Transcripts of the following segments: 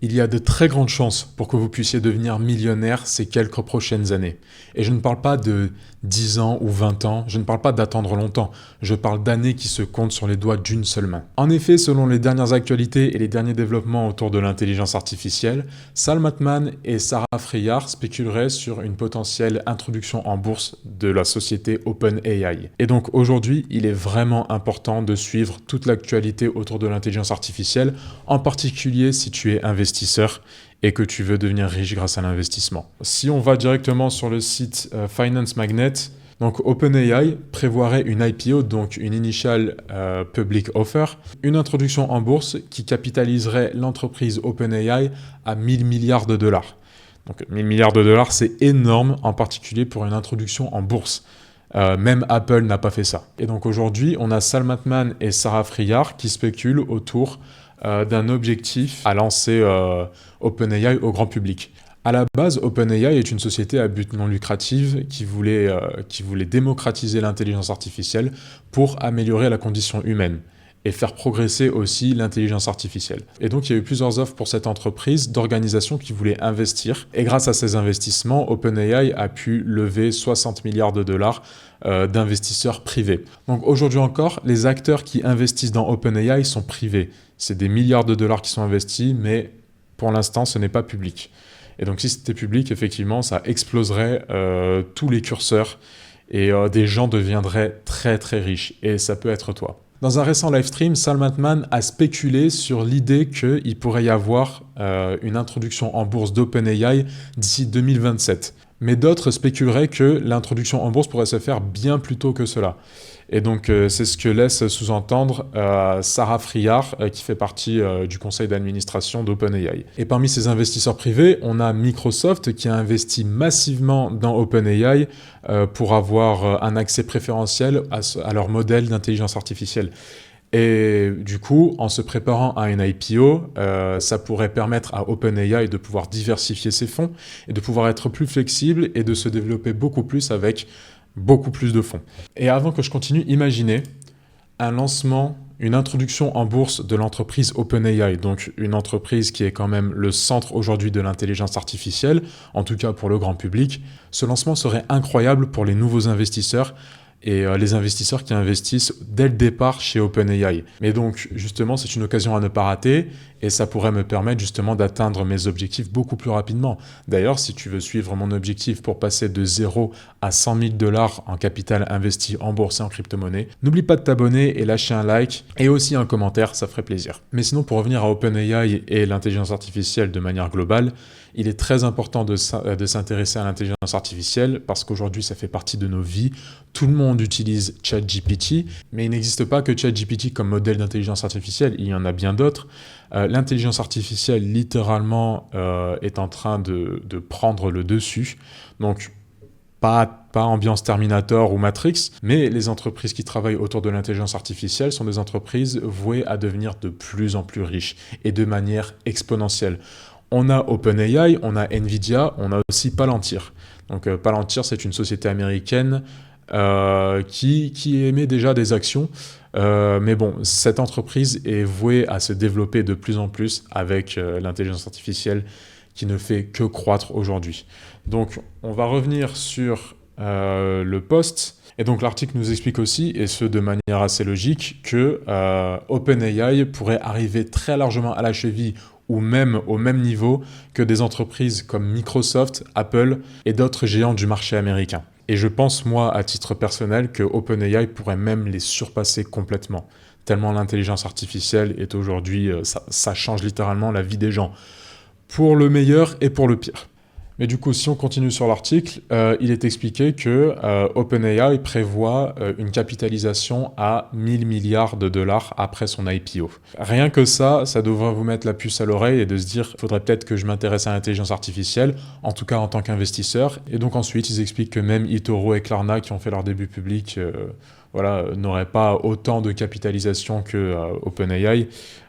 Il y a de très grandes chances pour que vous puissiez devenir millionnaire ces quelques prochaines années. Et je ne parle pas de 10 ans ou 20 ans, je ne parle pas d'attendre longtemps, je parle d'années qui se comptent sur les doigts d'une seule main. En effet, selon les dernières actualités et les derniers développements autour de l'intelligence artificielle, Sam Altman et Sarah Friar spéculeraient sur une potentielle introduction en bourse de la société OpenAI. Et donc aujourd'hui, il est vraiment important de suivre toute l'actualité autour de l'intelligence artificielle, en particulier si tu es investisseur et que tu veux devenir riche grâce à l'investissement. Si on va directement sur le site Finance Magnet, donc OpenAI prévoirait une IPO, donc une Initial Public Offer, une introduction en bourse qui capitaliserait l'entreprise OpenAI à 1000 milliards de dollars. Donc 1000 milliards de dollars, c'est énorme, en particulier pour une introduction en bourse. Même Apple n'a pas fait ça. Et donc aujourd'hui, on a Sam Altman et Sarah Friar qui spéculent autour d'un objectif à lancer OpenAI au grand public. À la base, OpenAI est une société à but non lucratif qui voulait démocratiser l'intelligence artificielle pour améliorer la condition humaine et faire progresser aussi l'intelligence artificielle. Et donc, il y a eu plusieurs offres pour cette entreprise d'organisations qui voulaient investir. Et grâce à ces investissements, OpenAI a pu lever 60 milliards de dollars d'investisseurs privés. Donc aujourd'hui encore, les acteurs qui investissent dans OpenAI sont privés. C'est des milliards de dollars qui sont investis, mais pour l'instant, ce n'est pas public. Et donc si c'était public, effectivement, ça exploserait tous les curseurs et des gens deviendraient très très riches. Et ça peut être toi. Dans un récent livestream, Sam Altman a spéculé sur l'idée qu'il pourrait y avoir une introduction en bourse d'OpenAI d'ici 2027. Mais d'autres spéculeraient que l'introduction en bourse pourrait se faire bien plus tôt que cela. Et donc c'est ce que laisse sous-entendre Sarah Friar, qui fait partie du conseil d'administration d'OpenAI. Et parmi ces investisseurs privés, on a Microsoft qui a investi massivement dans OpenAI pour avoir un accès préférentiel à leur modèle d'intelligence artificielle. Et du coup, en se préparant à une IPO, ça pourrait permettre à OpenAI de pouvoir diversifier ses fonds et de pouvoir être plus flexible et de se développer beaucoup plus avec beaucoup plus de fonds. Et avant que je continue, imaginez un lancement, une introduction en bourse de l'entreprise OpenAI, donc une entreprise qui est quand même le centre aujourd'hui de l'intelligence artificielle, en tout cas pour le grand public. Ce lancement serait incroyable pour les nouveaux investisseurs et les investisseurs qui investissent dès le départ chez OpenAI. Mais donc, justement, c'est une occasion à ne pas rater et ça pourrait me permettre justement d'atteindre mes objectifs beaucoup plus rapidement. D'ailleurs, si tu veux suivre mon objectif pour passer de 0 à 100 000 dollars en capital investi en bourse et en crypto-monnaie, n'oublie pas de t'abonner et lâcher un like et aussi un commentaire, ça ferait plaisir. Mais sinon, pour revenir à OpenAI et l'intelligence artificielle de manière globale, il est très important de s'intéresser à l'intelligence artificielle parce qu'aujourd'hui, ça fait partie de nos vies. Tout le monde utilise ChatGPT, mais il n'existe pas que ChatGPT comme modèle d'intelligence artificielle, il y en a bien d'autres. L'intelligence artificielle, littéralement, est en train de prendre le dessus. Donc, pas ambiance Terminator ou Matrix, mais les entreprises qui travaillent autour de l'intelligence artificielle sont des entreprises vouées à devenir de plus en plus riches et de manière exponentielle. On a OpenAI, on a Nvidia, on a aussi Palantir. Donc Palantir, c'est une société américaine qui émet déjà des actions. Mais bon, cette entreprise est vouée à se développer de plus en plus avec l'intelligence artificielle qui ne fait que croître aujourd'hui. Donc on va revenir sur le post. Et donc l'article nous explique aussi, et ce de manière assez logique, que OpenAI pourrait arriver très largement à la cheville ou même au même niveau que des entreprises comme Microsoft, Apple et d'autres géants du marché américain. Et je pense, moi, à titre personnel, que OpenAI pourrait même les surpasser complètement. Tellement l'intelligence artificielle est aujourd'hui, ça change littéralement la vie des gens. Pour le meilleur et pour le pire. Mais du coup, si on continue sur l'article, il est expliqué que OpenAI prévoit une capitalisation à 1000 milliards de dollars après son IPO. Rien que ça devrait vous mettre la puce à l'oreille et de se dire, il faudrait peut-être que je m'intéresse à l'intelligence artificielle, en tout cas en tant qu'investisseur. Et donc ensuite, ils expliquent que même eToro et Klarna, qui ont fait leur début public, n'auraient pas autant de capitalisation que OpenAI.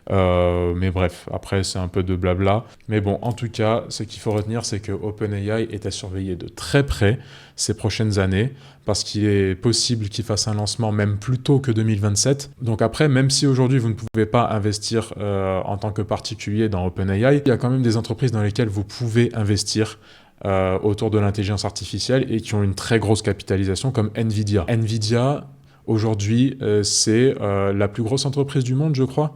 Mais bref, après c'est un peu de blabla. Mais bon, en tout cas, ce qu'il faut retenir, c'est que OpenAI est à surveiller de très près ces prochaines années, parce qu'il est possible qu'il fasse un lancement même plus tôt que 2027. Donc après, même si aujourd'hui vous ne pouvez pas investir en tant que particulier dans OpenAI, il y a quand même des entreprises dans lesquelles vous pouvez investir autour de l'intelligence artificielle et qui ont une très grosse capitalisation comme Nvidia. Nvidia, aujourd'hui, c'est la plus grosse entreprise du monde, je crois.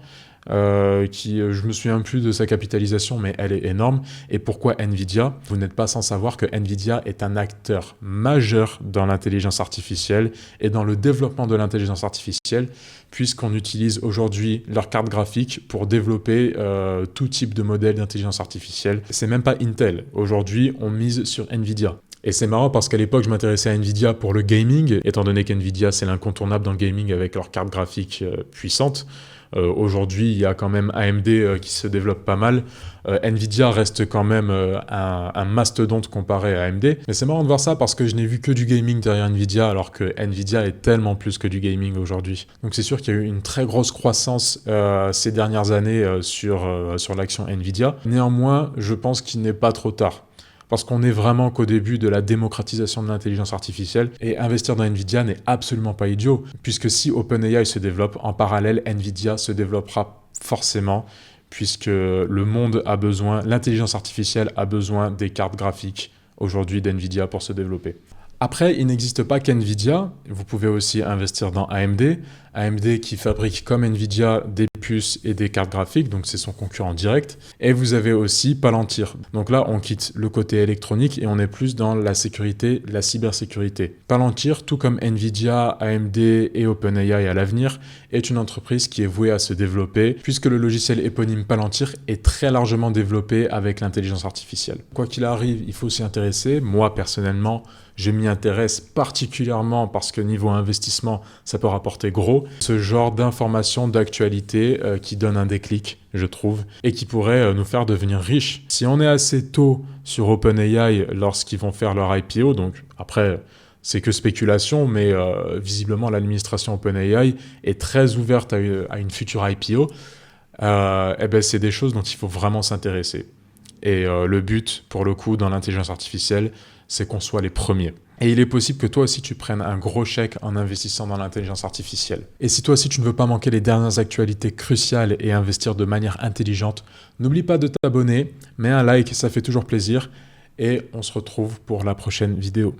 Je me souviens plus de sa capitalisation, mais elle est énorme. Et pourquoi Nvidia? Vous n'êtes pas sans savoir que Nvidia est un acteur majeur dans l'intelligence artificielle et dans le développement de l'intelligence artificielle, puisqu'on utilise aujourd'hui leur carte graphique pour développer tout type de modèle d'intelligence artificielle. C'est même pas Intel. Aujourd'hui, on mise sur Nvidia. Et c'est marrant parce qu'à l'époque, je m'intéressais à Nvidia pour le gaming, étant donné qu'Nvidia, c'est l'incontournable dans le gaming avec leur carte graphique puissante. Aujourd'hui, il y a quand même AMD qui se développe pas mal. Nvidia reste quand même un mastodonte comparé à AMD. Mais c'est marrant de voir ça parce que je n'ai vu que du gaming derrière Nvidia, alors que Nvidia est tellement plus que du gaming aujourd'hui. Donc c'est sûr qu'il y a eu une très grosse croissance ces dernières années sur l'action Nvidia. Néanmoins, je pense qu'il n'est pas trop tard. Parce qu'on n'est vraiment qu'au début de la démocratisation de l'intelligence artificielle, et investir dans Nvidia n'est absolument pas idiot, puisque si OpenAI se développe, en parallèle, Nvidia se développera forcément, puisque le monde a besoin, l'intelligence artificielle a besoin des cartes graphiques aujourd'hui d'Nvidia pour se développer. Après, il n'existe pas qu'Nvidia, vous pouvez aussi investir dans AMD. AMD qui fabrique comme Nvidia des puces et des cartes graphiques, donc c'est son concurrent direct. Et vous avez aussi Palantir. Donc là, on quitte le côté électronique et on est plus dans la sécurité, la cybersécurité. Palantir, tout comme Nvidia, AMD et OpenAI à l'avenir, est une entreprise qui est vouée à se développer, puisque le logiciel éponyme Palantir est très largement développé avec l'intelligence artificielle. Quoi qu'il arrive, il faut s'y intéresser. Moi, personnellement, je m'y intéresse particulièrement parce que niveau investissement, ça peut rapporter gros. Ce genre d'informations, d'actualité qui donne un déclic, je trouve, et qui pourrait nous faire devenir riches. Si on est assez tôt sur OpenAI lorsqu'ils vont faire leur IPO, donc après, c'est que spéculation, mais visiblement l'administration OpenAI est très ouverte à une future IPO, c'est des choses dont il faut vraiment s'intéresser. Et le but, pour le coup, dans l'intelligence artificielle, c'est qu'on soit les premiers. Et il est possible que toi aussi tu prennes un gros chèque en investissant dans l'intelligence artificielle. Et si toi aussi tu ne veux pas manquer les dernières actualités cruciales et investir de manière intelligente, n'oublie pas de t'abonner, mets un like, ça fait toujours plaisir, et on se retrouve pour la prochaine vidéo.